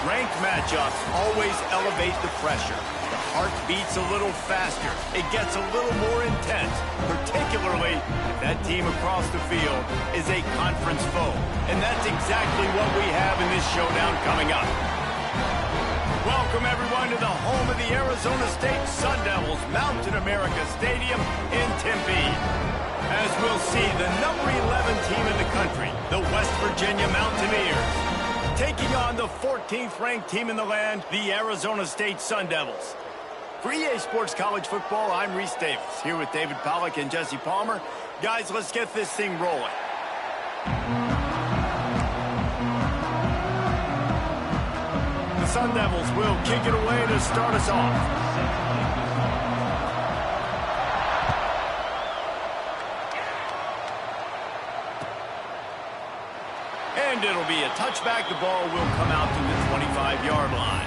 Ranked matchups always elevate the pressure. The heart beats a little faster. It gets a little more intense, particularly if that team across the field is a conference foe. And that's exactly what we have in this showdown coming up. Welcome, everyone, to the home of the Arizona State Sun Devils, Mountain America Stadium in Tempe. As we'll see, the number 11 team in the country, the West Virginia Mountaineers, taking on the 14th ranked team in the land, the Arizona State Sun Devils. For EA Sports College Football, I'm Reese Davis, here with David Pollack and Jesse Palmer. Guys, let's get this thing rolling. The Sun Devils will kick it away to start us off. And it'll be a touchback. The ball will come out to the 25-yard line.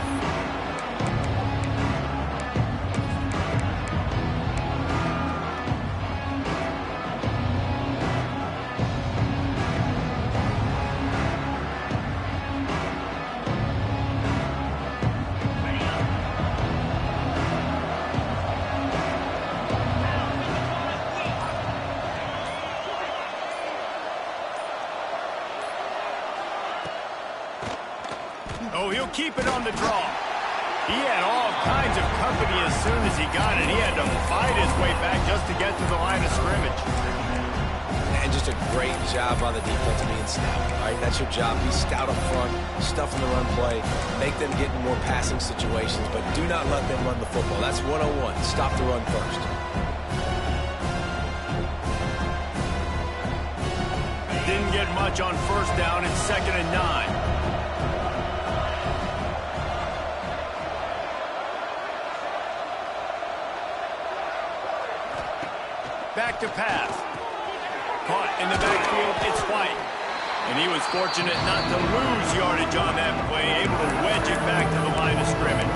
Oh, he'll keep it on the draw. He had all kinds of company as soon as he got it. He had to fight his way back just to get to the line of scrimmage. And just a great job on the defense being stout. All right, that's your job. Be stout up front, stuff in the run play, make them get in more passing situations, but do not let them run the football. That's 101. Stop the run first. Didn't get much on first down. It's 2nd and 9. Back to pass. Caught in the backfield, it's White. And he was fortunate not to lose yardage on that play, able to wedge it back to the line of scrimmage.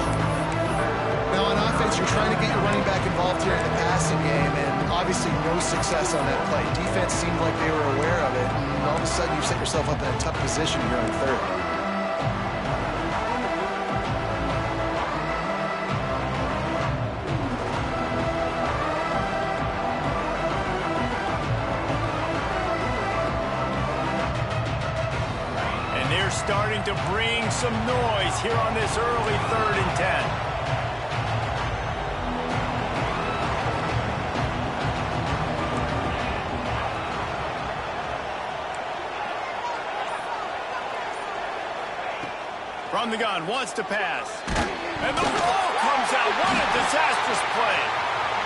Now on offense, you're trying to get your running back involved here in the passing game, and obviously no success on that play. Defense seemed like they were aware of it, and all of a sudden you set yourself up in a tough position here on third. Starting to bring some noise here on this early 3rd and 10. From the gun, wants to pass. And the ball comes out. What a disastrous play.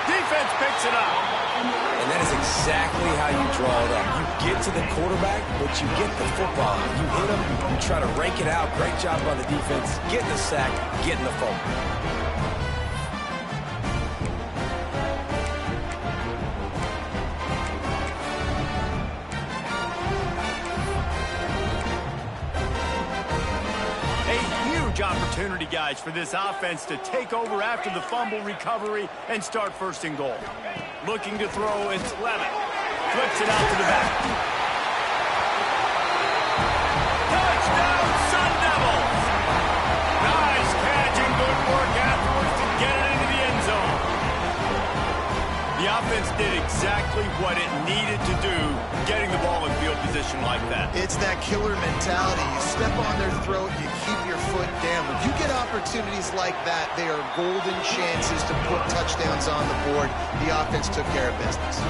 Defense picks it up. And that is exactly how you draw it up. You get to the quarterback, but you get the football. You hit him, you try to rake it out. Great job on the defense. Getting the sack, getting the fumble. Opportunity, guys, for this offense to take over after the fumble recovery and start 1st and goal. Looking to throw, it's Levitt. Flips it out to the back. Touchdown, Sun Devils! Nice catch and good work afterwards to get it into the end zone. The offense did exactly what it needed to do, getting the ball in field position like that. It's that killer mentality. You step on their throat, you keep your foot down. When you get opportunities like that, they are golden chances to put touchdowns on the board. The offense took care of business.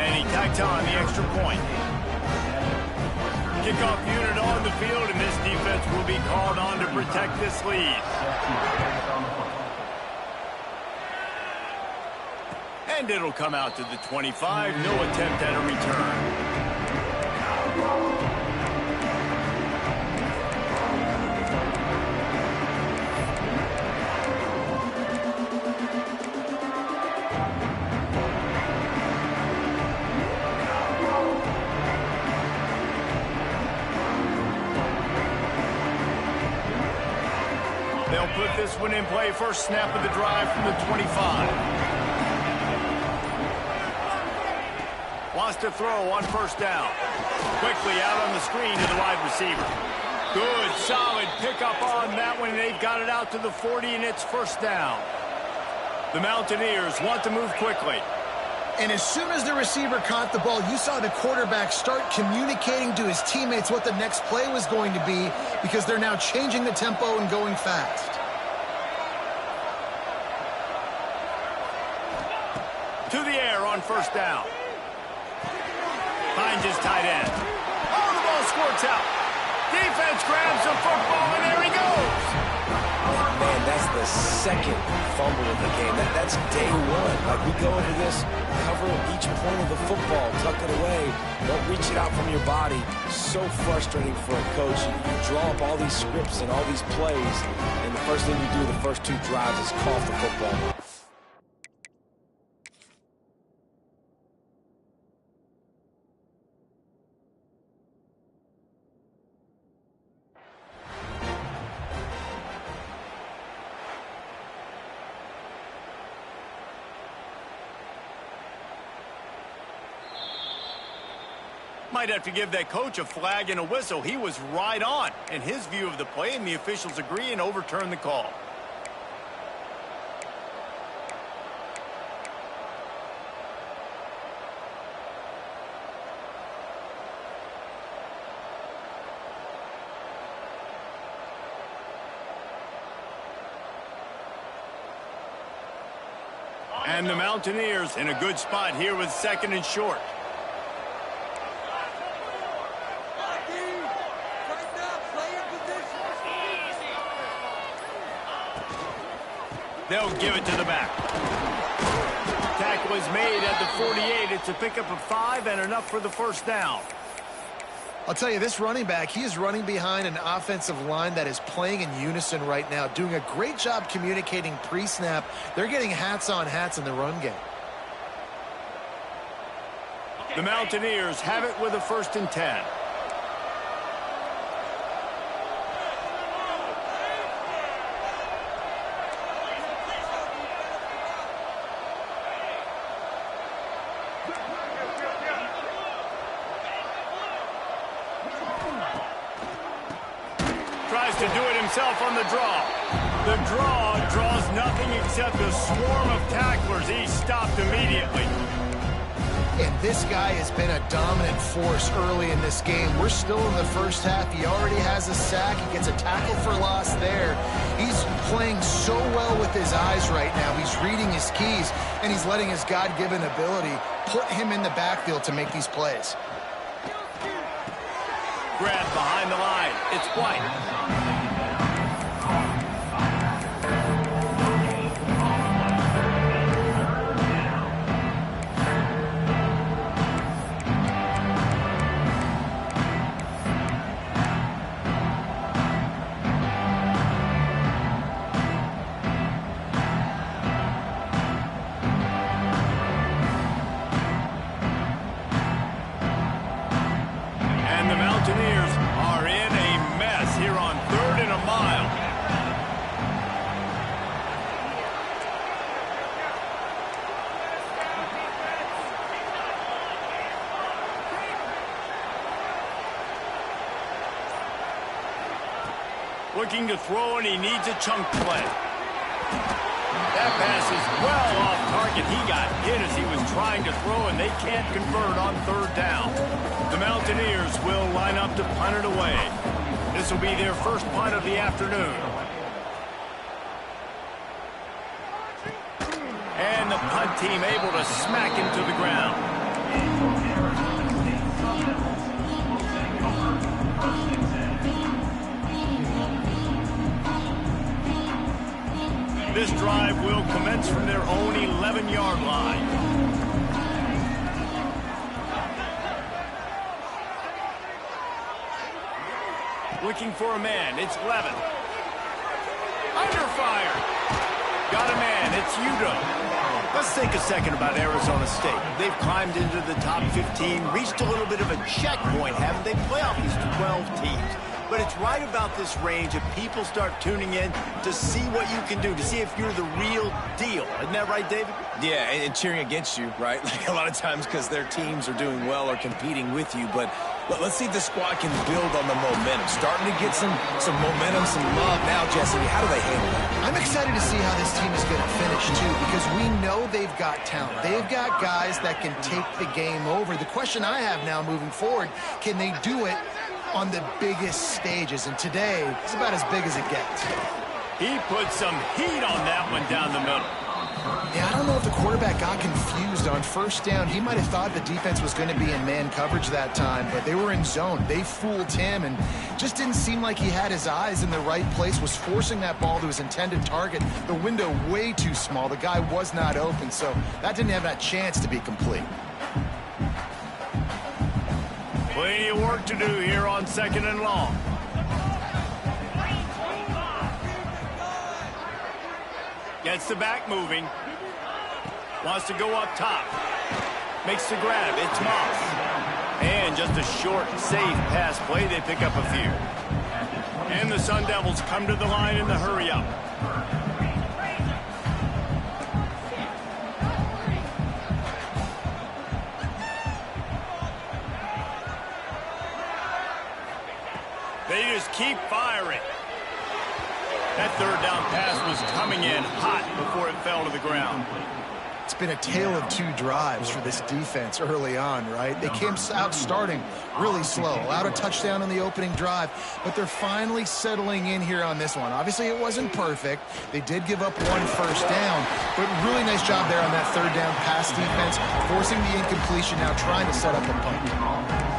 And he tacked on the extra point. Kickoff unit on the field, and this defense will be called on to protect this lead. And it'll come out to the 25. No attempt at a return. They'll put this one in play. First snap of the drive from the 25. Wants to throw on 1st down. Quickly out on the screen to the wide receiver. Good, solid pickup on that one. They've got it out to the 40, and it's first down. The Mountaineers want to move quickly. And as soon as the receiver caught the ball, you saw the quarterback start communicating to his teammates what the next play was going to be, because they're now changing the tempo and going fast. To the air on first down. Finds his tight end. Oh, the ball squirts out. Defense grabs the football, and there he goes. Man, that's the second fumble of the game. That's day one. Like, we go into this, cover each point of the football, tuck it away, don't reach it out from your body. So frustrating for a coach. You draw up all these scripts and all these plays, and the first thing you do the first two drives is cough the football. Might have to give that coach a flag and a whistle. He was right on in his view of the play, and the officials agree and overturn the call. And the Mountaineers in a good spot here with second and short. They'll give it to the back. Tackle is made at the 48. It's a pickup of 5 and enough for the first down. I'll tell you, this running back, he is running behind an offensive line that is playing in unison right now, doing a great job communicating pre-snap. They're getting hats on hats in the run game. The Mountaineers have it with a 1st and 10. Tries to do it himself on the draw. The draw draws nothing except a swarm of tacklers. He's stopped immediately. And this guy has been a dominant force early in this game. We're still in the first half. He already has a sack. He gets a tackle for loss there. He's playing so well with his eyes right now. He's reading his keys, and he's letting his God-given ability put him in the backfield to make these plays. Grab behind the line. It's White. And the Mountaineers are in a mess here on 3rd and a mile. Looking to throw, and he needs a chunk play. That pass is well off target. He got hit as he was trying to throw, and they can't convert on 3rd down. The Mountaineers will line up to punt it away. This will be their first punt of the afternoon. And the punt team able to smack him to the ground. This drive will commence from their own 11-yard line. Looking for a man. It's Levin. Under fire. Got a man. It's Udo. Let's think a second about Arizona State. They've climbed into the top 15, reached a little bit of a checkpoint, haven't they? Playoff these 12 teams. But it's right about this range that people start tuning in to see what you can do, to see if you're the real deal. Isn't that right, David? Yeah, and cheering against you, right? Like a lot of times because their teams are doing well or competing with you. But Let's see if the squad can build on the momentum. Starting to get some momentum, some love now, Jesse. How do they handle that? I'm excited to see how this team is going to finish, too, because we know they've got talent. They've got guys that can take the game over. The question I have now moving forward, can they do it on the biggest stages? And today, it's about as big as it gets. He put some heat on that one down the middle. Yeah, I don't know if the quarterback got confused on first down. He might have thought the defense was going to be in man coverage that time, but they were in zone. They fooled him and just didn't seem like he had his eyes in the right place, was forcing that ball to his intended target. The window way too small. The guy was not open, so that didn't have that chance to be complete. Plenty of work to do here on 2nd and long. Gets the back moving. Wants to go up top. Makes the grab. It's Moss. And just a short, safe pass play. They pick up a few. And the Sun Devils come to the line in the hurry-up. They just keep firing. That third down pass was coming in hot before it fell to the ground. It's been a tale of two drives for this defense early on, right? They came out starting really slow, allowed a touchdown on the opening drive, but they're finally settling in here on this one. Obviously, it wasn't perfect. They did give up one first down, but really nice job there on that third down pass defense, forcing the incompletion, now trying to set up a punt.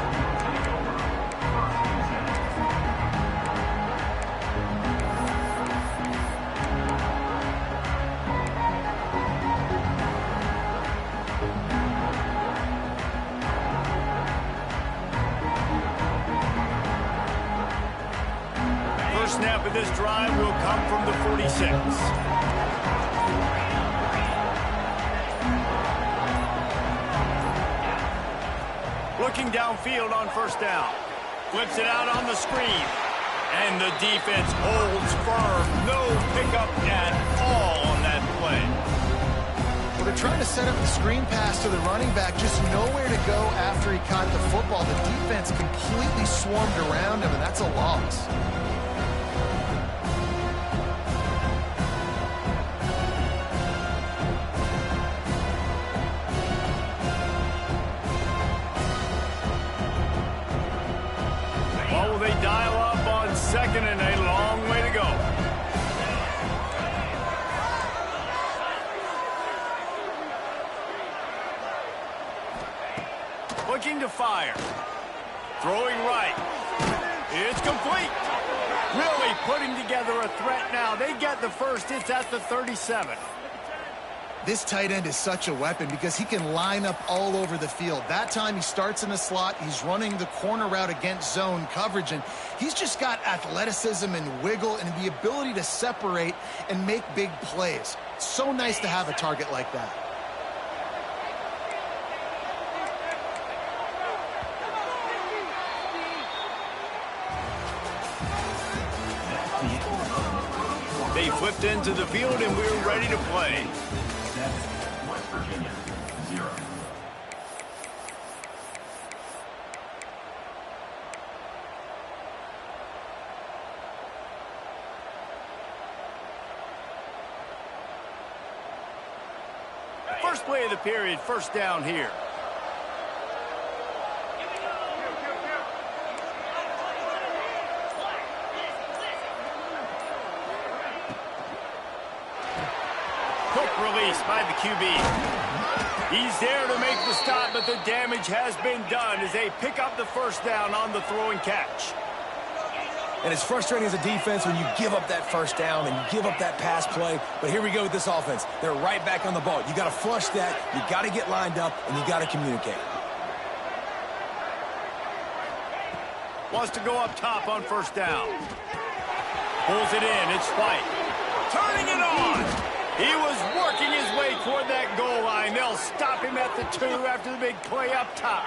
Snap of this drive will come from the 46. Looking downfield on first down. Flips it out on the screen. And the defense holds firm. No pickup at all on that play. Well, they're trying to set up the screen pass to the running back, just nowhere to go after he caught the football. The defense completely swarmed around him, and that's a loss. They dial up on 2nd and a long way to go. Looking to fire. Throwing right. It's complete. Really putting together a threat now. They get the first. It's at the 37. This tight end is such a weapon because he can line up all over the field. That time he starts in the slot. He's running the corner route against zone coverage, and he's just got athleticism and wiggle and the ability to separate and make big plays. It's so nice to have a target like that. They flipped into the field, and we're ready to play. West Virginia, 0. First play of the period, first down here. Quick release by the QB. He's there to make the stop, but the damage has been done as they pick up the first down on the throw and catch. And it's frustrating as a defense when you give up that first down and you give up that pass play. But here we go with this offense. They're right back on the ball. You got to flush that. You got to get lined up, and you got to communicate. Wants to go up top on first down. Pulls it in. It's White. Turning it on. He was working his way toward that goal line. They'll stop him at the 2 after the big play up top.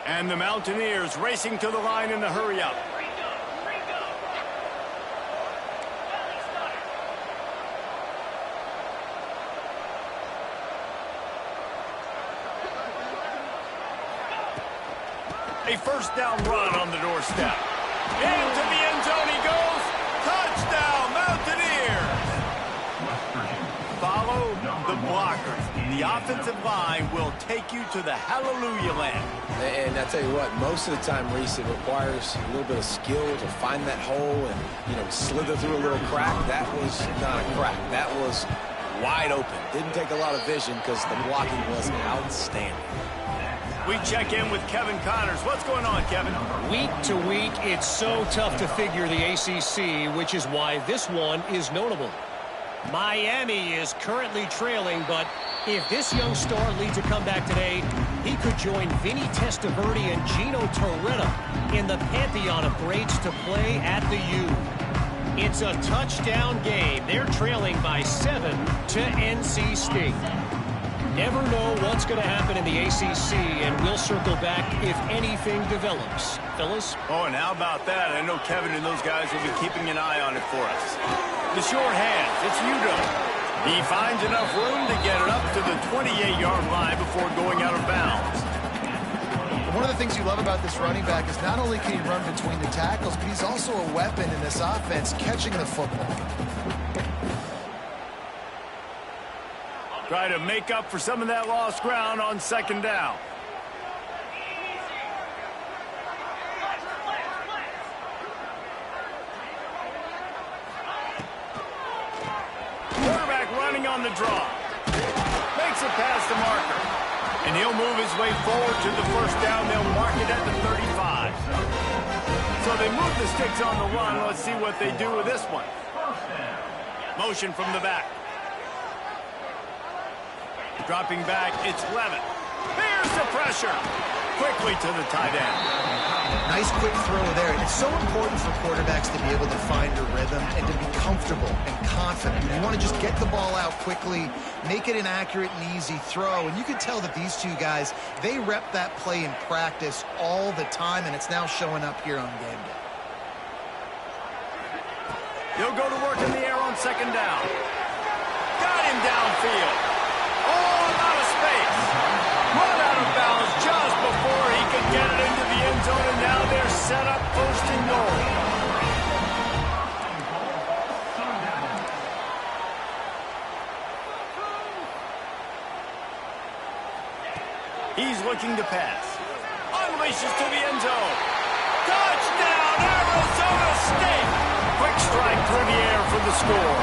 And the Mountaineers racing to the line in the hurry-up. A first down run on the doorstep. Into the end zone he goes. Touchdown, Mountaineers. Follow the blockers. The offensive line will take you to the hallelujah land. And I tell you what, most of the time, Reese, it requires a little bit of skill to find that hole and, slither through a little crack. That was not a crack. That was wide open. Didn't take a lot of vision because the blocking was outstanding. We check in with Kevin Connors. What's going on, Kevin? Week to week, it's so tough to figure the ACC, which is why this one is notable. Miami is currently trailing, but if this young star leads a comeback today, he could join Vinny Testaverde and Gino Torretta in the pantheon of greats to play at the U. It's a touchdown game. They're trailing by 7 to NC State. Never know what's going to happen in the ACC, and we'll circle back if anything develops. Fellas? Oh, and how about that? I know Kevin and those guys will be keeping an eye on it for us. The short hands, it's Udo. He finds enough room to get it up to the 28-yard line before going out of bounds. One of the things you love about this running back is not only can he run between the tackles, but he's also a weapon in this offense catching the football. Try to make up for some of that lost ground on second down. Quarterback running on the draw. Makes it past the marker. And he'll move his way forward to the first down. They'll mark it at the 35. So they move the sticks on the run. Let's see what they do with this one. Motion from the back. Dropping back, it's Levitt. Here's the pressure. Quickly to the tight end. Nice quick throw there. It's so important for quarterbacks to be able to find a rhythm and to be comfortable and confident. You want to just get the ball out quickly, make it an accurate and easy throw. And you can tell that these two guys, they rep that play in practice all the time, and it's now showing up here on game day. He'll go to work in the air on second down. Got him downfield. All out of space. Run out of bounds just before he could get it into the end zone, and now they're set up first and goal. He's looking to pass. Unleashes to the end zone. Touchdown, Arizona State. Quick strike through the air for the score.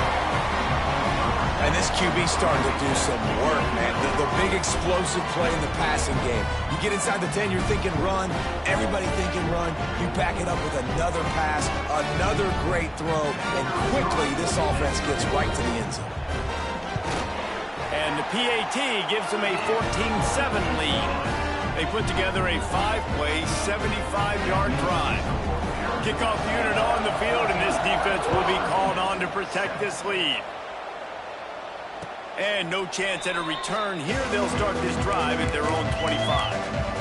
And this QB's starting to do some work, man. The big explosive play in the passing game. You get inside the 10, you're thinking run. Everybody thinking run. You back it up with another pass, another great throw, and quickly this offense gets right to the end zone. And the PAT gives them a 14-7 lead. They put together a 5-play, 75-yard drive. Kickoff unit on the field, and this defense will be called on to protect this lead. And no chance at a return here. They'll start this drive at their own 25.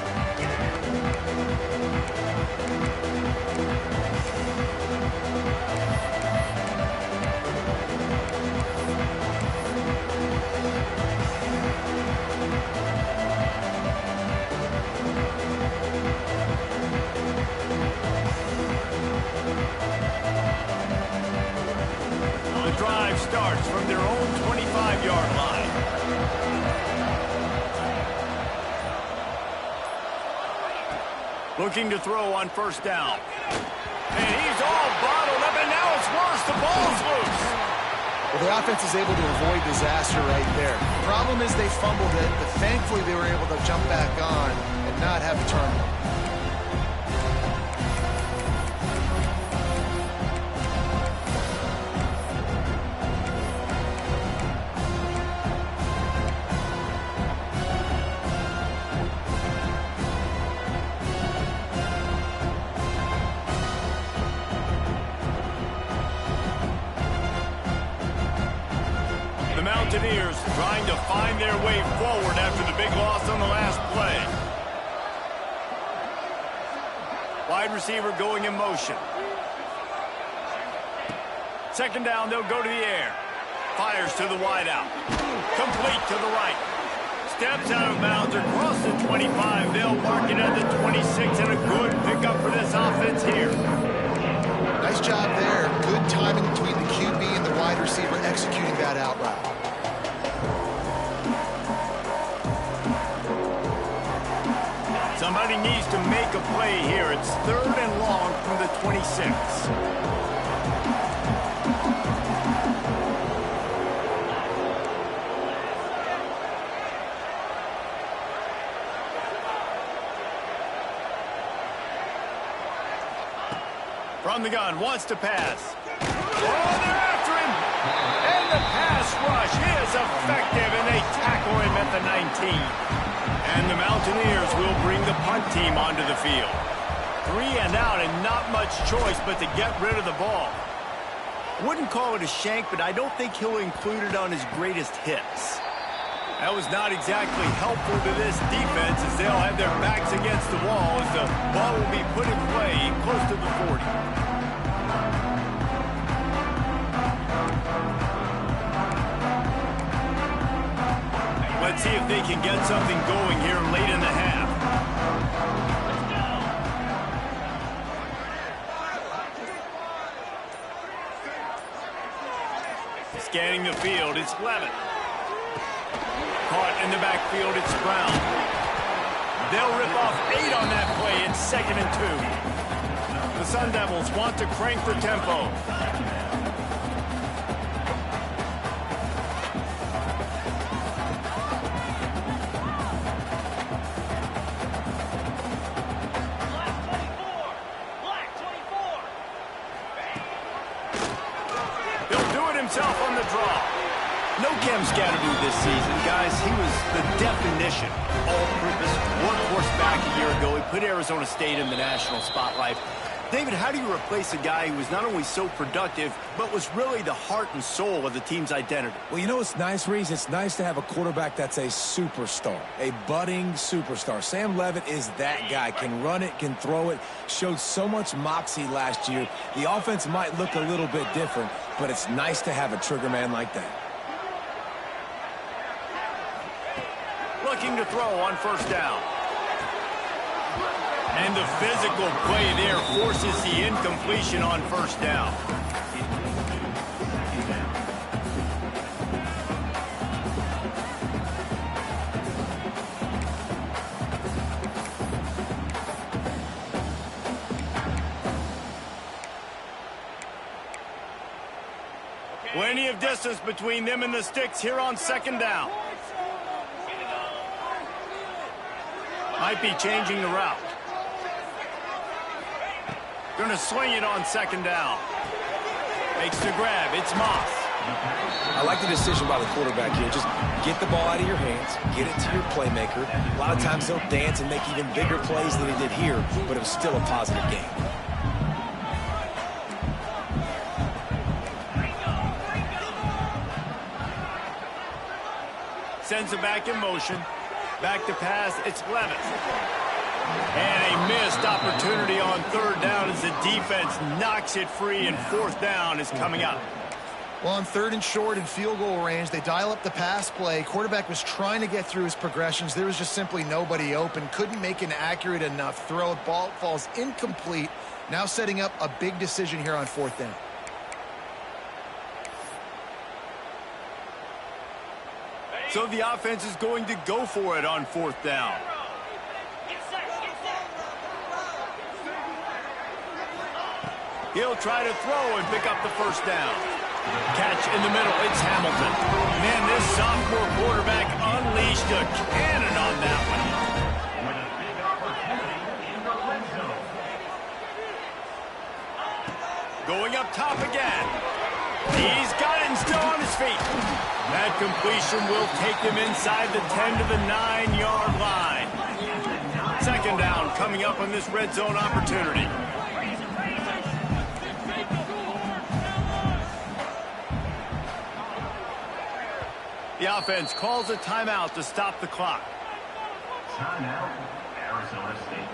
The drive starts from their own 25-yard line. Looking to throw on first down. And he's all bottled up, and now it's worse. The ball's loose. Well, the offense is able to avoid disaster right there. The problem is they fumbled it, but thankfully they were able to jump back on and not have a turnover. Mountaineers trying to find their way forward after the big loss on the last play. Wide receiver going in motion. Second down, they'll go to the air. Fires to the wide out. Complete to the right. steps out of bounds across the 25. They'll mark it at the 26, and a good pickup for this offense here. Nice job there. Good timing between the QB and the wide receiver executing that out route. Somebody needs to make a play here. It's 3rd and long from the 26. From the gun, wants to pass. Oh, they're after him! And the pass rush is effective, and they tackle him at the 19. And the Mountaineers will bring the punt team onto the field. 3 and out, and not much choice but to get rid of the ball. Wouldn't call it a shank, but I don't think he'll include it on his greatest hits. That was not exactly helpful to this defense, as they'll have their backs against the wall as the ball will be put in play close to the 40. Let's see if they can get something going here late in the half. Scanning the field, it's Levitt. Caught in the backfield, it's Brown. They'll rip off 8 on that play. It's 2nd and 2. The Sun Devils want to crank the tempo. He'll do it himself on the draw. No Cam Scatterby this season, guys. He was the definition, all-purpose workhorse back a year ago. He put Arizona State in the national spotlight. David, how do you replace a guy who was not only so productive, but was really the heart and soul of the team's identity? Well, you know what's nice, Reese? It's nice to have a quarterback that's a superstar, a budding superstar. Sam Levitt is that guy. Can run it, can throw it, showed so much moxie last year. The offense might look a little bit different, but it's nice to have a trigger man like that. Looking to throw on 1st down. And the physical play there forces the incompletion on 1st down. Plenty of distance between them and the sticks here on 2nd down. Might be changing the route. Going to sling it on 2nd down. Makes the grab. It's Moss. I like the decision by the quarterback here. Just get the ball out of your hands, get it to your playmaker. A lot of times they'll dance and make even bigger plays than he did here, but it was still a positive game. Sends it back in motion. Back to pass, it's Levitt. And a missed opportunity on 3rd down as the defense knocks it free, and 4th down is coming up. Well, on 3rd and short in field goal range, they dial up the pass play. Quarterback was trying to get through his progressions. There was just simply nobody open. Couldn't make an accurate enough throw. Ball falls incomplete. Now setting up a big decision here on 4th down. So the offense is going to go for it on 4th down. He'll try to throw and pick up the 1st down. Catch in the middle, it's Hamilton. Man, this sophomore quarterback unleashed a cannon on that one. Going up top again. He's got it and still on his feet. That completion will take him inside the 10 to the 9-yard line. 2nd down coming up on this red zone opportunity. The offense calls a timeout to stop the clock. Timeout, Arizona State.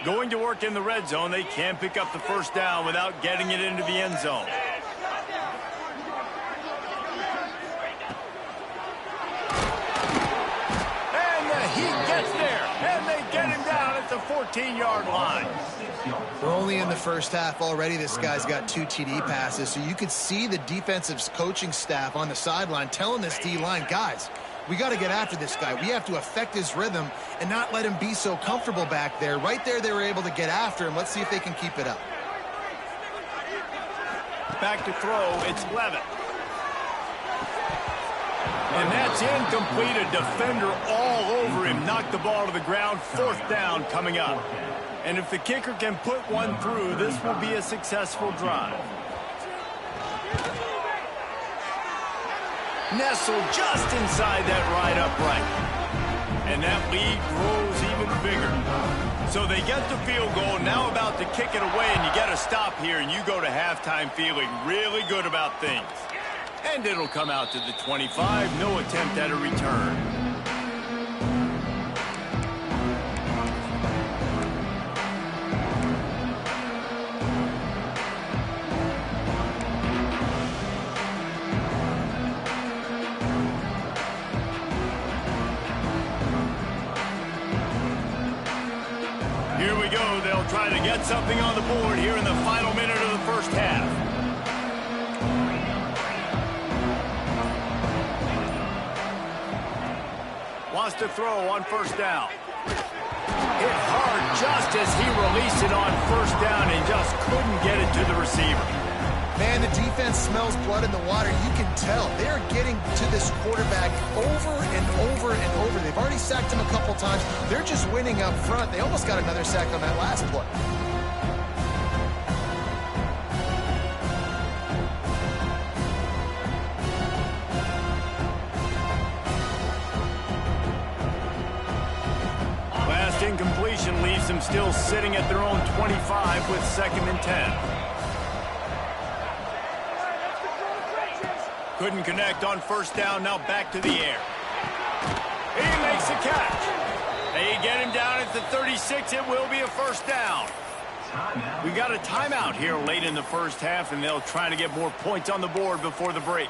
Going to work in the red zone, they can't pick up the first down without getting it into the end zone. He gets there, and they get him down at the 14-yard line. We're only in the first half already. This guy's got 2 TD passes, so you could see the defensive coaching staff on the sideline telling this D-line, guys, we got to get after this guy. We have to affect his rhythm and not let him be so comfortable back there. Right there, they were able to get after him. Let's see if they can keep it up. Back to throw, it's Levitt. And that's incomplete. A defender all over him. Knocked the ball to the ground. 4th down coming up. And if the kicker can put one through, this will be a successful drive. Nestled just inside that right upright. And that lead grows even bigger. So they get the field goal, now about to kick it away, and you got to stop here, and you go to halftime feeling really good about things. And it'll come out to the 25. No attempt at a return. Here we go. They'll try to get something on the board here in the final minute of the first half. Wants to throw on first down. Hit hard just as he released it on first down and just couldn't get it to the receiver. Man, the defense smells blood in the water. You can tell. They're getting to this quarterback over and over and over. They've already sacked him a couple times. They're just winning up front. They almost got another sack on that last play. Incompletion leaves them still sitting at their own 25 with 2nd and 10. Couldn't connect on first down, now back to the air. He makes the catch. They get him down at the 36. It will be a first down. We got a timeout here late in the first half, and they'll try to get more points on the board before the break.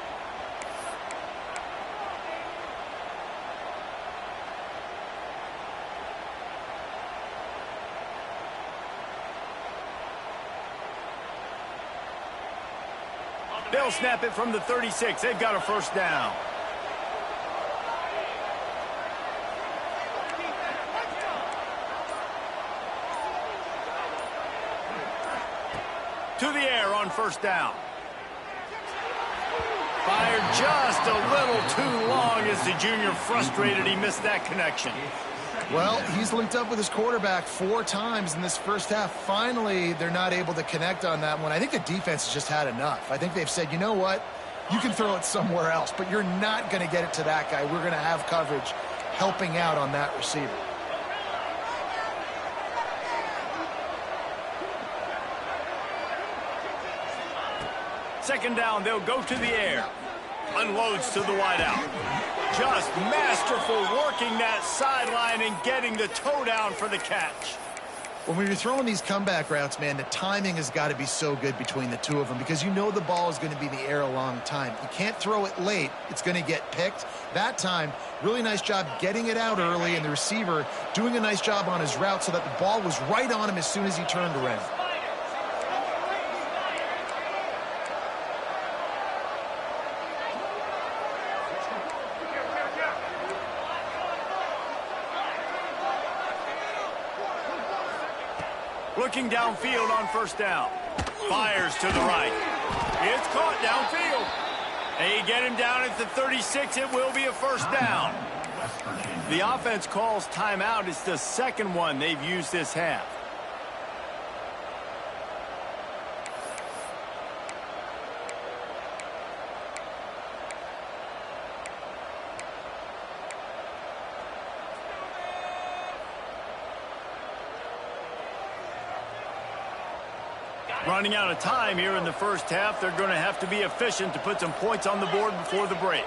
They'll snap it from the 36. They've got a first down. To the air on first down. Fired just a little too long as the junior frustrated. He missed that connection. Well, he's linked up with his quarterback 4 times in this first half. Finally, they're not able to connect on that one. I think the defense has just had enough. I think they've said, you know what? You can throw it somewhere else, but you're not going to get it to that guy. We're going to have coverage helping out on that receiver. Second down, they'll go to the air. Unloads to the wideout. Just masterful working that sideline and getting the toe down for the catch. When you're throwing these comeback routes, man, the timing has got to be so good between the two of them because you know the ball is going to be in the air a long time. You can't throw it late. It's going to get picked. That time, really nice job getting it out early, and the receiver doing a nice job on his route so that the ball was right on him as soon as he turned around. Looking downfield on first down. Fires to the right. It's caught downfield. They get him down at the 36. It will be a first down. The offense calls timeout. It's the second one they've used this half. Running out of time here in the first half. They're going to have to be efficient to put some points on the board before the break.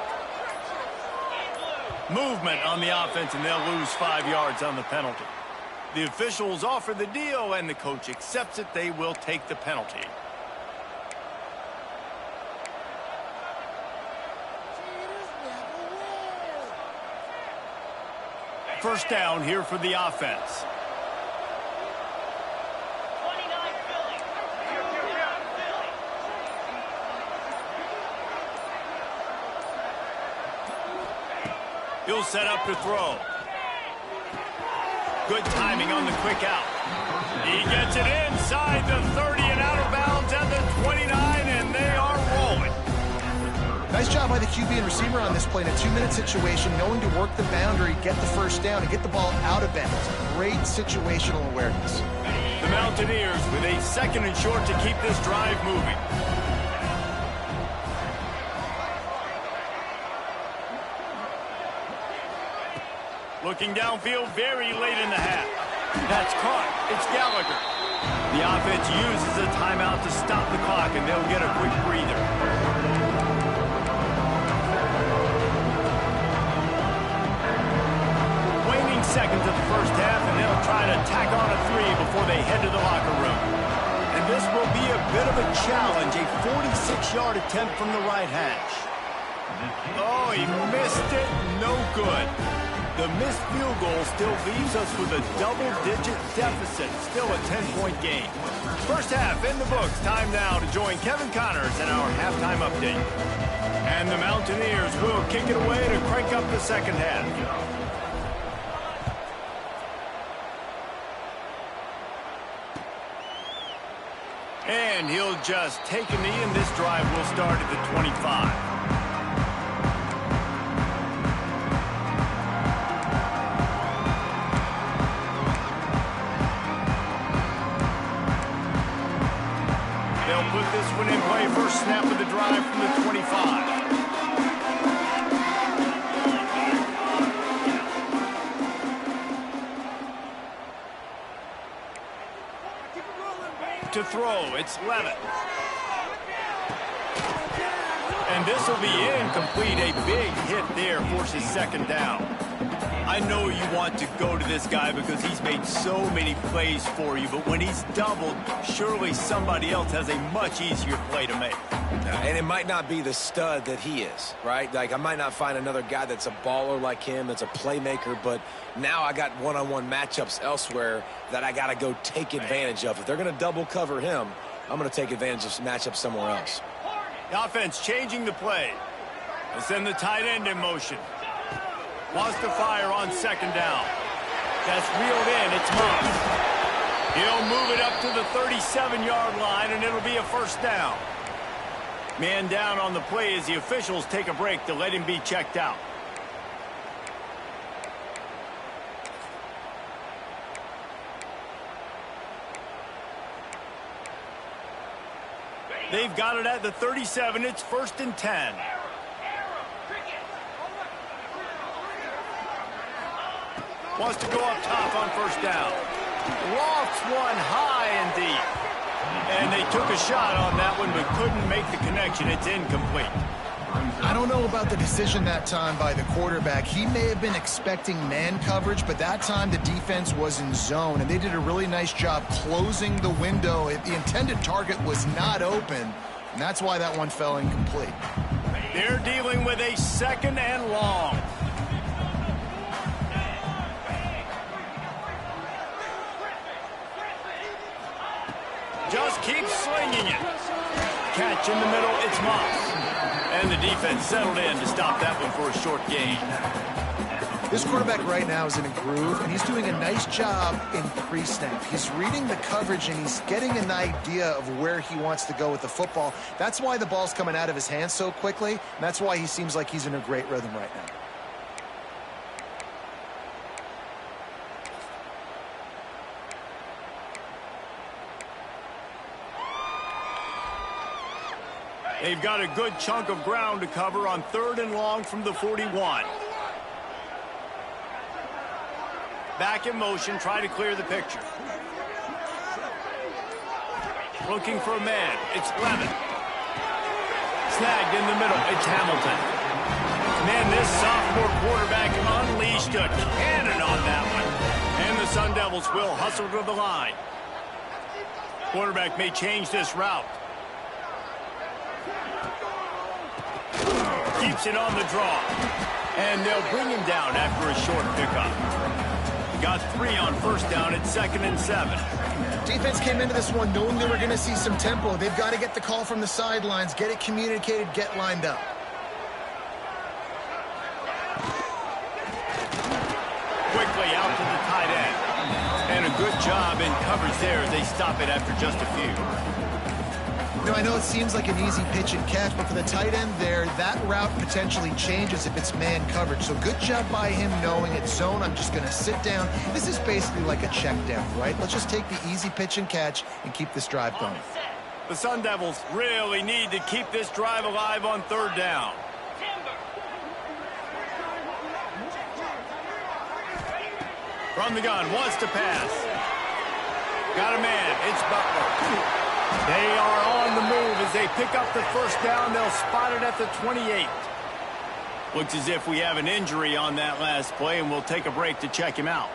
Movement on the offense, and they'll lose 5 yards on the penalty. The officials offer the deal, and the coach accepts it. They will take the penalty. First down here for the offense. He'll set up to throw. Good timing on the quick out. He gets it inside the 30 and out of bounds at the 29, and they are rolling. Nice job by the QB and receiver on this play in a 2-minute situation, knowing to work the boundary, get the first down, and get the ball out of bounds. Great situational awareness. The Mountaineers with a 2nd and short to keep this drive moving. Looking downfield very late in the half. That's caught. It's Gallagher. The offense uses a timeout to stop the clock, and they'll get a quick breather. Waning seconds of the first half, and they'll try to tack on a 3 before they head to the locker room. And this will be a bit of a challenge, a 46-yard attempt from the right hash. Oh, he missed it. No good. The missed field goal still leaves us with a double-digit deficit. Still a 10-point game. First half in the books. Time now to join Kevin Connors in our halftime update. And the Mountaineers will kick it away to crank up the second half. And he'll just take a knee, and this drive will start at the 25. Put this one in play. First snap of the drive from the 25. To throw, it's Levitt. And this will be incomplete. A big hit there forces 2nd down. I know you want to go to this guy because he's made so many plays for you, but when he's doubled, surely somebody else has a much easier play to make. And it might not be the stud that he is, right? Like, I might not find another guy that's a baller like him, that's a playmaker, but now I got one-on-one matchups elsewhere that I got to go take advantage of. If they're going to double cover him, I'm going to take advantage of some matchups somewhere else. The offense changing the play. They send the tight end in motion. Wants to fire on 2nd down. That's reeled in. It's Moss. He'll move it up to the 37-yard line, and it'll be a first down. Man down on the play as the officials take a break to let him be checked out. They've got it at the 37. It's 1st and 10. Wants to go up top on first down. Lofts one high and deep. And they took a shot on that one but couldn't make the connection. It's incomplete. I don't know about the decision that time by the quarterback. He may have been expecting man coverage, but that time the defense was in zone, and they did a really nice job closing the window. The intended target was not open, and that's why that one fell incomplete. They're dealing with a 2nd and long. Just keep slinging it. Catch in the middle, it's Moss. And the defense settled in to stop that one for a short gain. This quarterback right now is in a groove, and he's doing a nice job in pre-snap. He's reading the coverage, and he's getting an idea of where he wants to go with the football. That's why the ball's coming out of his hands so quickly, and that's why he seems like he's in a great rhythm right now. They've got a good chunk of ground to cover on 3rd and long from the 41. Back in motion, try to clear the picture. Looking for a man. It's Levitt. Snagged in the middle. It's Hamilton. Man, this sophomore quarterback unleashed a cannon on that one. And the Sun Devils Devils will hustle to the line. Quarterback may change this route. Keeps it on the draw. And they'll bring him down after a short pickup. Got 3 on first down at 2nd and 7. Defense came into this one knowing they were going to see some tempo. They've got to get the call from the sidelines, get it communicated, get lined up. Quickly out to the tight end. And a good job in coverage there as they stop it after just a few. You know, I know it seems like an easy pitch and catch, but for the tight end there, that route potentially changes if it's man coverage. So good job by him knowing it's zone. I'm just going to sit down. This is basically like a check down, right? Let's just take the easy pitch and catch and keep this drive going. The Sun Devils really need to keep this drive alive on 3rd down. From the gun, wants to pass. Got a man, it's Butler. They are on the move as they pick up the first down. They'll spot it at the 28. Looks as if we have an injury on that last play, and we'll take a break to check him out.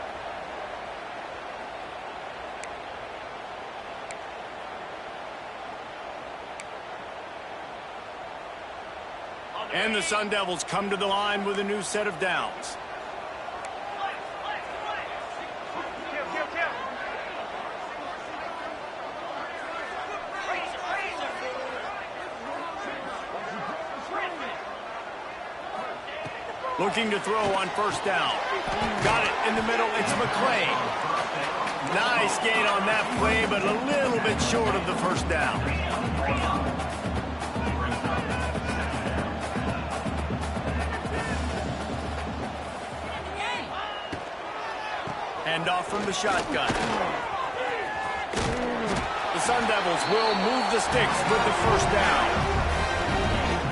And the Sun Devils come to the line with a new set of downs. Looking to throw on first down. Got it in the middle. It's McClain. Nice gain on that play, but a little bit short of the first down. Hand off from the shotgun. The Sun Devils will move the sticks with the first down.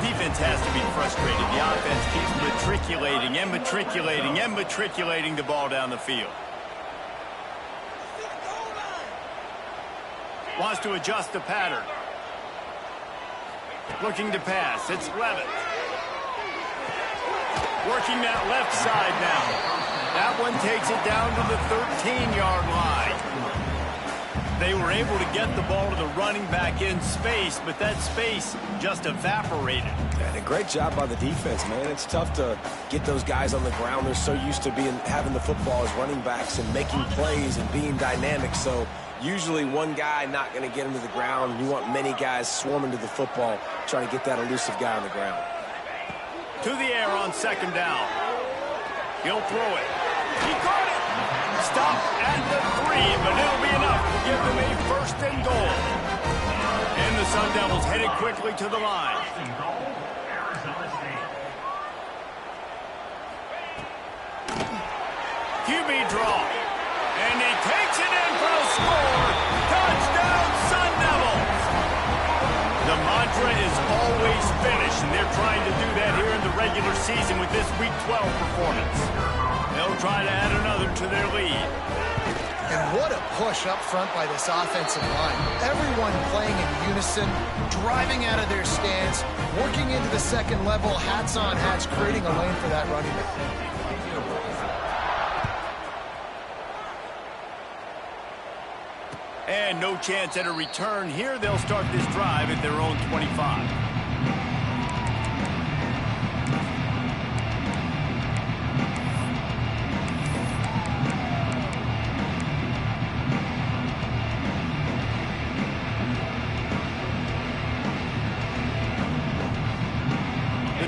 Defense has to be frustrated. The offense keeps matriculating and matriculating and matriculating the ball down the field. Wants to adjust the pattern. Looking to pass. It's Levitt. Working that left side now. That one takes it down to the 13-yard line. They were able to get the ball to the running back in space, but that space just evaporated. And a great job by the defense, man. It's tough to get those guys on the ground. They're so used to having the football as running backs and making plays and being dynamic. So usually one guy not going to get him to the ground. You want many guys swarming to the football, trying to get that elusive guy on the ground. To the air on 2nd down. He'll throw it. He caught it. Stop at the 3, but it'll be enough to give them a 1st and goal. And the Sun Devils headed quickly to the line. QB draw. And he takes it in for the score. Touchdown, Sun Devils. The mantra is always finish, and they're trying to do that here in the regular season with this Week 12 performance. They'll try to add another to their lead. And what a push up front by this offensive line. Everyone playing in unison, driving out of their stance, working into the 2nd level, hats on hats, creating a lane for that running back. And no chance at a return here. They'll start this drive at their own 25.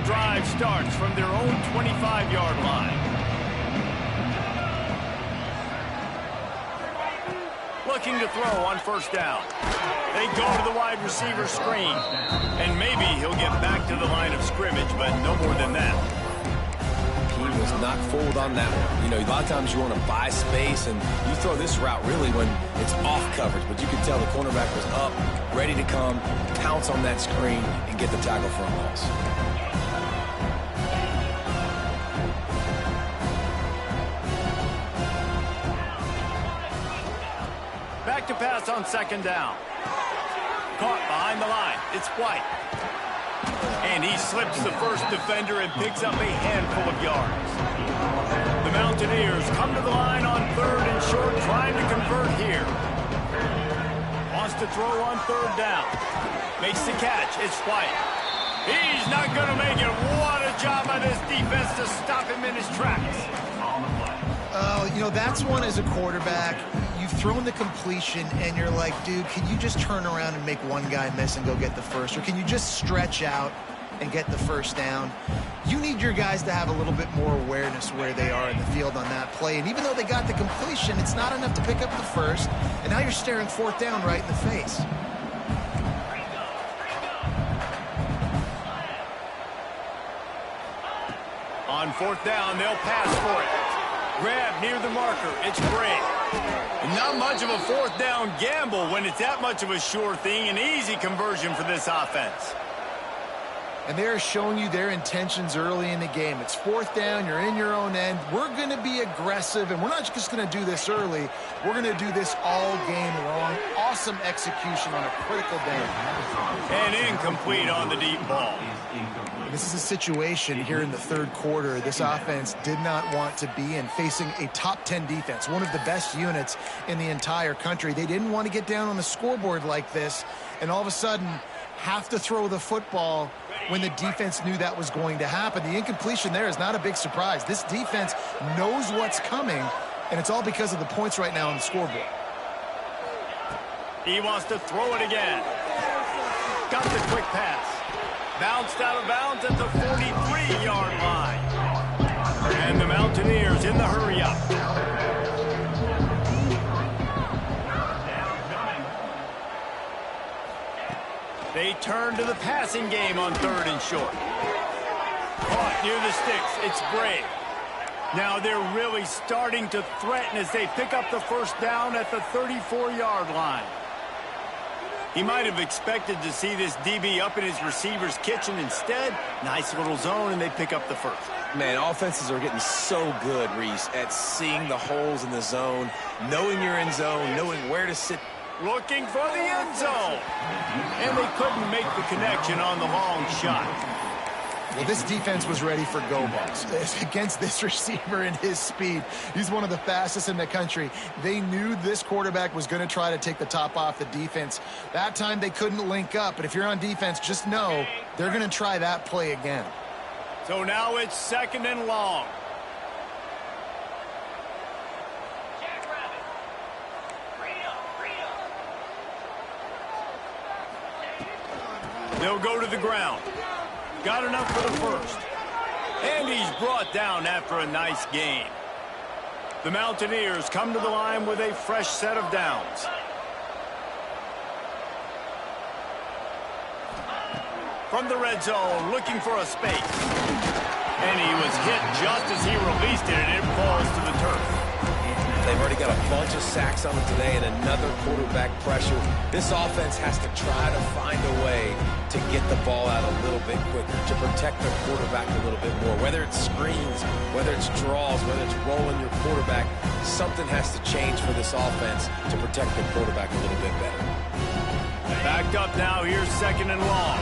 Drive starts from their own 25-yard line. Looking to throw on first down. They go to the wide receiver screen. And maybe he'll get back to the line of scrimmage, but no more than that. He was not fooled on that one. You know, a lot of times you want to buy space, and you throw this route really when it's off coverage. But you can tell the cornerback was up, ready to come, pounce on that screen, and get the tackle for a loss. Back to pass on 2nd down. Caught behind the line. It's White. And he slips the first defender and picks up a handful of yards. The Mountaineers come to the line on 3rd and short, trying to convert here. Wants to throw on third down. Makes the catch. It's White. He's not going to make it. What a job by this defense to stop him in his tracks. You know, that's one as a quarterback. You've thrown the completion, and you're like, dude, can you just turn around and make one guy miss and go get the first? Or can you just stretch out and get the first down? You need your guys to have a little bit more awareness where they are in the field on that play. And even though they got the completion, it's not enough to pick up the first. And now you're staring fourth down right in the face. On fourth down, they'll pass for it. Grab near the marker. It's Bray. Not much of a fourth down gamble when it's that much of a sure thing. An easy conversion for this offense. And they're showing you their intentions early in the game. It's fourth down. You're in your own end. We're going to be aggressive, and we're not just going to do this early. We're going to do this all game long. Awesome execution on a critical down. And incomplete on the deep ball. This is a situation here in the third quarter this offense did not want to be in, facing a top 10 defense, one of the best units in the entire country. They didn't want to get down on the scoreboard like this, and all of a sudden have to throw the football when the defense knew that was going to happen. The incompletion there is not a big surprise. This defense knows what's coming, and it's all because of the points right now on the scoreboard. He wants to throw it again. Got the quick pass. Bounced out of bounds at the 43-yard line. And the Mountaineers in the hurry-up. They turn to the passing game on third and short. Caught near the sticks. It's Bray. Now they're really starting to threaten as they pick up the first down at the 34-yard line. He might have expected to see this DB up in his receiver's kitchen. Instead, nice little zone, and they pick up the first. Man, offenses are getting so good, Reese, at seeing the holes in the zone, knowing you're in zone, knowing where to sit. Looking for the end zone. And they couldn't make the connection on the long shot. Well, this defense was ready for go balls against this receiver and his speed. He's one of the fastest in the country. They knew this quarterback was going to try to take the top off the defense. That time they couldn't link up, but if you're on defense, just know they're going to try that play again. So now it's second and long. They'll go to the ground. Got enough for the first. And he's brought down after a nice gain. The Mountaineers come to the line with a fresh set of downs. From the red zone, looking for a space. And he was hit just as he released it, and it falls to the turf. They've already got a bunch of sacks on them today and another quarterback pressure. This offense has to try to find a way to get the ball out a little bit quicker, to protect their quarterback a little bit more. Whether it's screens, whether it's draws, whether it's rolling your quarterback, something has to change for this offense to protect their quarterback a little bit better. Backed up now, here's second and long.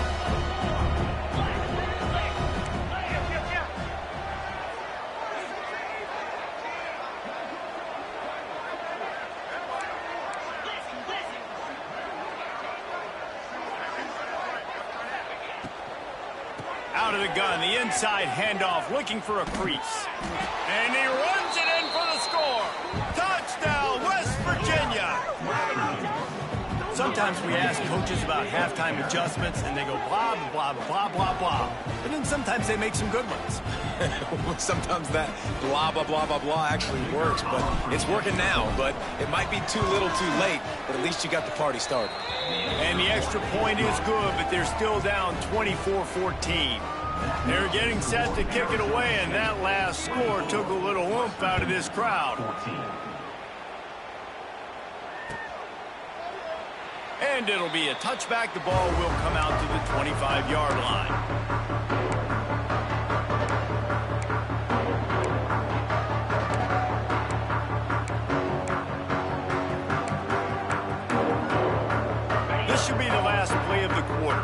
Out of the gun, the inside handoff, looking for a crease. And he runs it in for the score. Touchdown, West Virginia. Sometimes we ask coaches about halftime adjustments, and they go blah, blah, blah, blah, blah. But then sometimes they make some good ones. Sometimes that blah, blah, blah, blah, blah actually works, but it's working now. But it might be too little too late, but at least you got the party started. And the extra point is good, but they're still down 24-14. They're getting set to kick it away, and that last score took a little oomph out of this crowd. And it'll be a touchback. The ball will come out to the 25-yard line. This should be the last play of the quarter.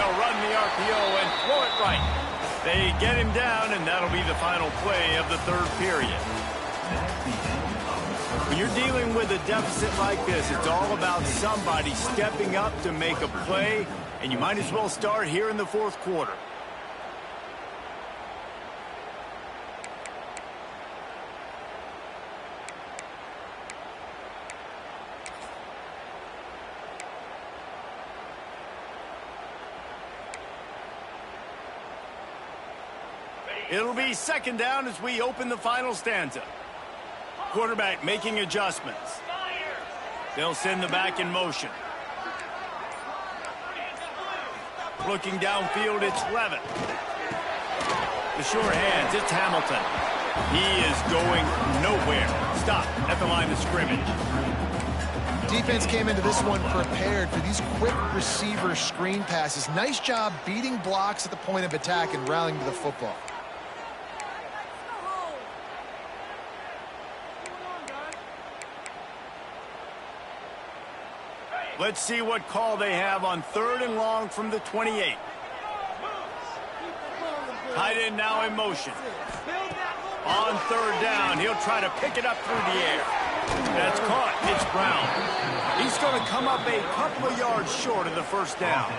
They'll run the RPO and throw it right. They get him down, and that'll be the final play of the third period. When you're dealing with a deficit like this, it's all about somebody stepping up to make a play, and you might as well start here in the fourth quarter. It'll be second down as we open the final stanza. Quarterback making adjustments. They'll send the back in motion. Looking downfield, it's Levitt. The short hands, it's Hamilton. He is going nowhere. Stop at the line of scrimmage. Defense came into this one prepared for these quick receiver screen passes. Nice job beating blocks at the point of attack and rallying to the football. Let's see what call they have on 3rd and long from the 28. Tight end now in motion. On 3rd down, he'll try to pick it up through the air. That's caught. It's Brown. He's going to come up a couple of yards short of the first down.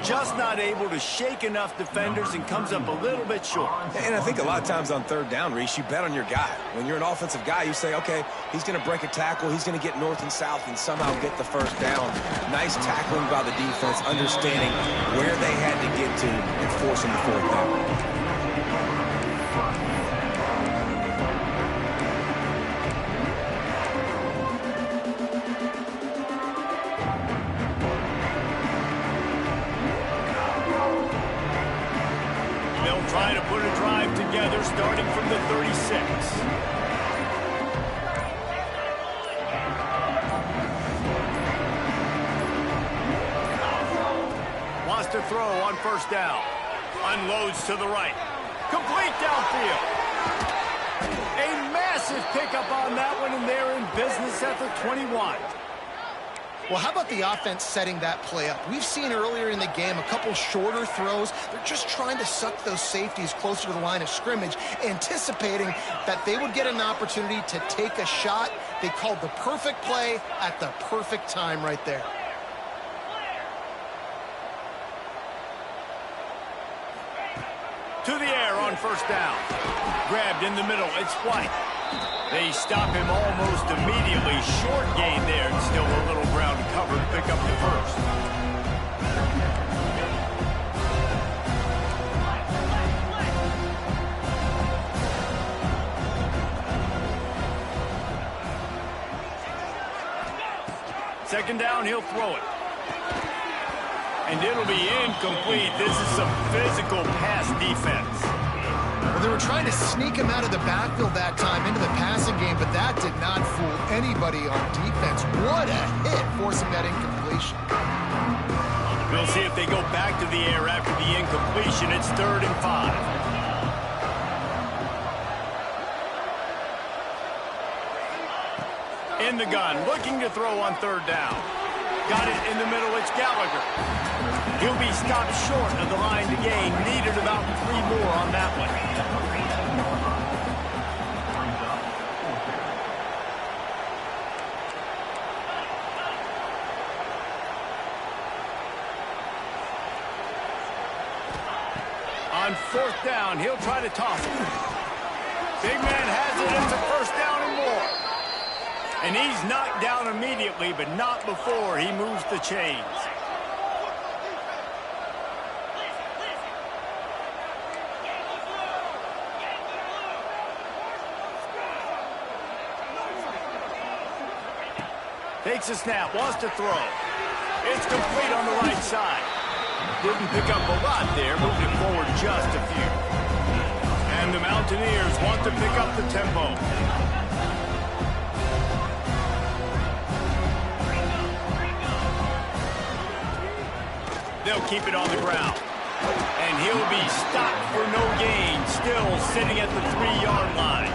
Just not able to shake enough defenders and comes up a little bit short. And I think a lot of times on 3rd down, Reese, you bet on your guy. When you're an offensive guy, you say, okay, he's going to break a tackle, he's going to get north and south and somehow get the first down. Nice tackling by the defense, understanding where they had to get to and forcing the 4th down. Trying to put a drive together starting from the 36. Wants to throw on 1st down. Unloads to the right. Complete downfield. A massive pickup on that one, and they're in business at the 21. Well, how about the offense setting that play up? We've seen earlier in the game a couple shorter throws. They're just trying to suck those safeties closer to the line of scrimmage, anticipating that they would get an opportunity to take a shot. They called the perfect play at the perfect time right there. To the air on 1st down. Grabbed in the middle. It's White. They stop him almost immediately. Short gain there, and still a little ground to cover to pick up the first. Second down, he'll throw it. And it'll be incomplete. This is some physical pass defense. Well, they were trying to sneak him out of the backfield that time into the passing game, but that did not fool anybody on defense. What a hit, forcing that incompletion. We'll see if they go back to the air after the incompletion. It's 3rd and 5. In the gun, looking to throw on 3rd down. Got it in the middle, it's Gallagher. He'll be stopped short of the line to gain. Needed about 3 more on that one. On 4th down, he'll try to toss it. Big man has it. It's a 1st down and more. And he's knocked down immediately, but not before he moves the chains. Takes a snap, wants to throw. It's complete on the right side. Didn't pick up a lot there, moved it forward just a few. And the Mountaineers want to pick up the tempo. They'll keep it on the ground. And he'll be stopped for no gain, still sitting at the 3-yard line.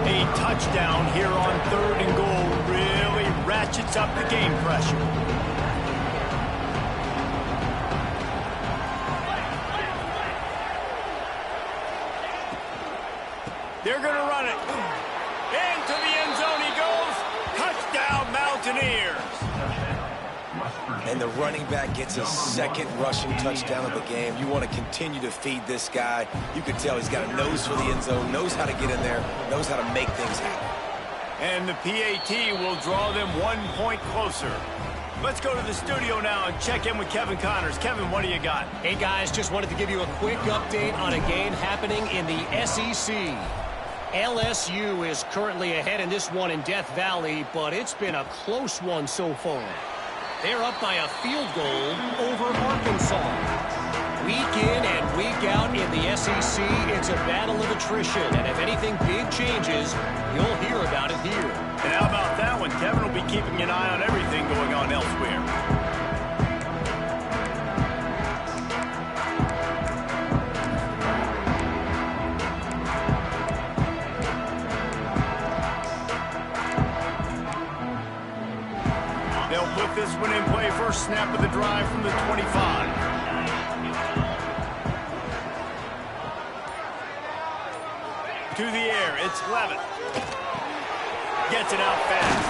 A touchdown here on 3rd and goal really ratchets up the game pressure. and the running back gets his second rushing touchdown of the game. You want to continue to feed this guy. You can tell he's got a nose for the end zone, knows how to get in there, knows how to make things happen. And the PAT will draw them 1 point closer. Let's go to the studio now and check in with Kevin Connors. Kevin, what do you got? Hey, guys, just wanted to give you a quick update on a game happening in the SEC. LSU is currently ahead in this one in Death Valley, but it's been a close one so far. They're up by a field goal over Arkansas. Week in and week out in the SEC, it's a battle of attrition, and if anything big changes, you'll hear about it here. And how about that one? Kevin will be keeping an eye on everything going on elsewhere. They'll put this one in play. First snap of the drive from the 25. To the air, it's Levitt. Gets it out fast.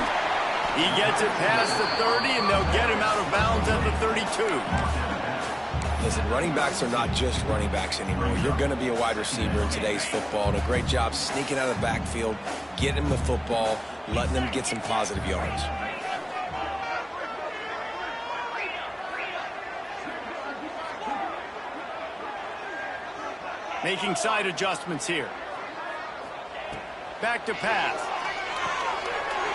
He gets it past the 30, and they'll get him out of bounds at the 32. Listen, running backs are not just running backs anymore. You're going to be a wide receiver in today's football, and a great job sneaking out of the backfield, getting them the football, letting them get some positive yards. Making side adjustments here. Back to pass.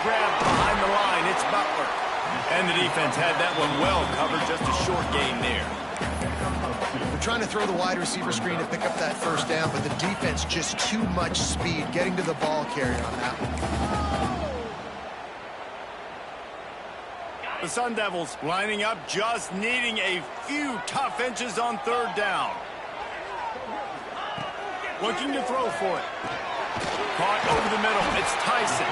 Grab behind the line. It's Butler. And the defense had that one well covered. Just a short gain there. They're trying to throw the wide receiver screen to pick up that first down, but the defense just too much speed getting to the ball carrier on that one. The Sun Devils lining up, just needing a few tough inches on third down. Looking to throw for it. Caught over the middle. It's Tyson.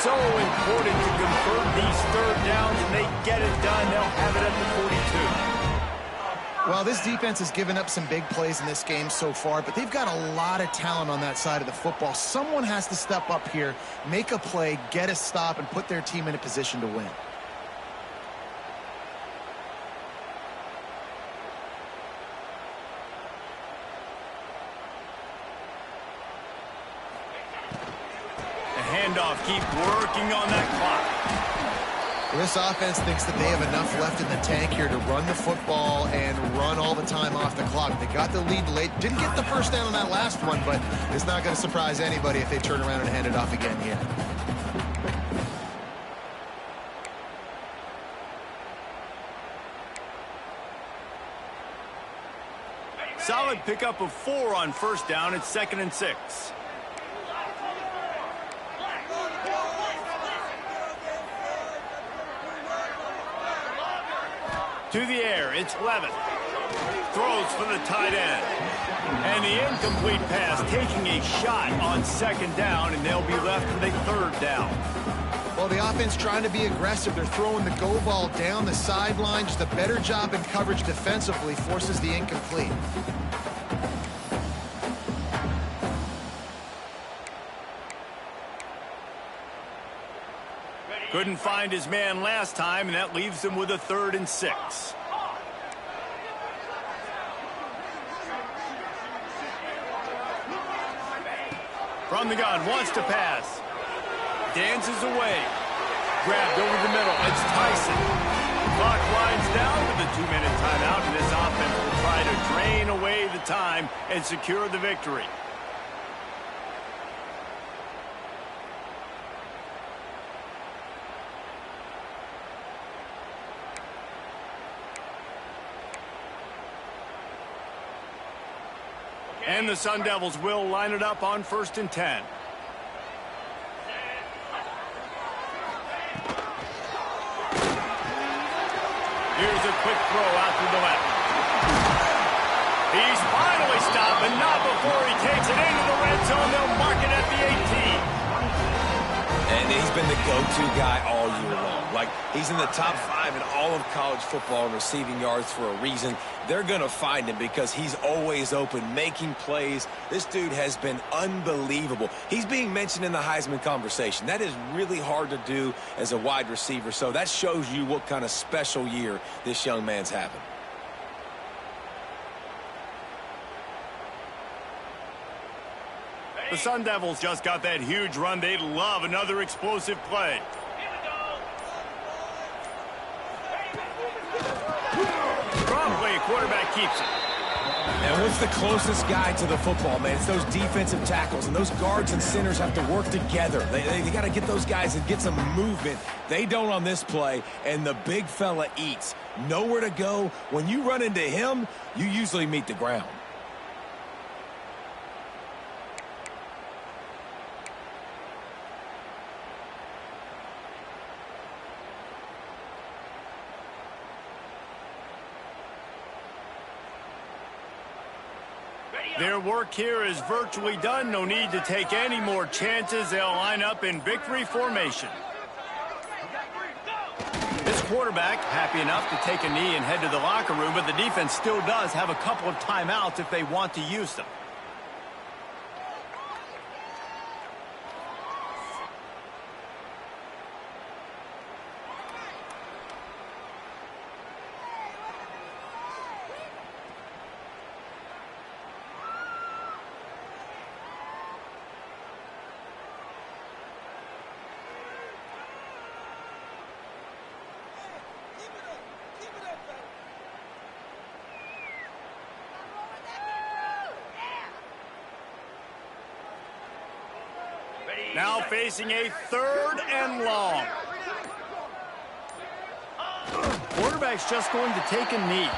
So important to convert these third downs, and they get it done. They'll have it at the 42. Well, this defense has given up some big plays in this game so far, but they've got a lot of talent on that side of the football. Someone has to step up here, make a play, get a stop, and put their team in a position to win. Handoff, keep working on that clock. Well, this offense thinks that they have enough left in the tank here to run the football and run all the time off the clock. They got the lead late. Didn't get the first down on that last one, but it's not going to surprise anybody if they turn around and hand it off again here. Solid pickup of 4 on first down. It's 2nd and 6. To the air, it's Levitt. Throws for the tight end. And the incomplete pass, taking a shot on 2nd down, and they'll be left with a 3rd down. Well, the offense trying to be aggressive. They're throwing the go ball down the sideline. Just a better job in coverage defensively forces the incomplete. Couldn't find his man last time, and that leaves him with a 3rd and 6. From the gun, wants to pass. Dances away. Grabbed over the middle. It's Tyson. Clock winds down with a 2-minute timeout, and this offense will try to drain away the time and secure the victory. And the Sun Devils will line it up on 1st and 10. Here's a quick throw out to the left. He's finally stopped, but not before he takes it into the red zone. They'll mark it at the 18. And he's been the go-to guy all year long. Like, he's in the top 5 in all of college football in receiving yards for a reason. They're going to find him because he's always open, making plays. This dude has been unbelievable. He's being mentioned in the Heisman conversation. That is really hard to do as a wide receiver, so that shows you what kind of special year this young man's having. The Sun Devils just got that huge run. They'd love another explosive play. Strong play, quarterback keeps it. And what's the closest guy to the football, man? It's those defensive tackles, and those guards and centers have to work together. They got to get those guys and get some movement. They don't on this play, and the big fella eats. Nowhere to go. When you run into him, you usually meet the ground. Their work here is virtually done. No need to take any more chances. They'll line up in victory formation. This quarterback happy enough to take a knee and head to the locker room, but the defense still does have a couple of timeouts if they want to use them. Now facing a 3rd and long. Quarterback's just going to take a knee.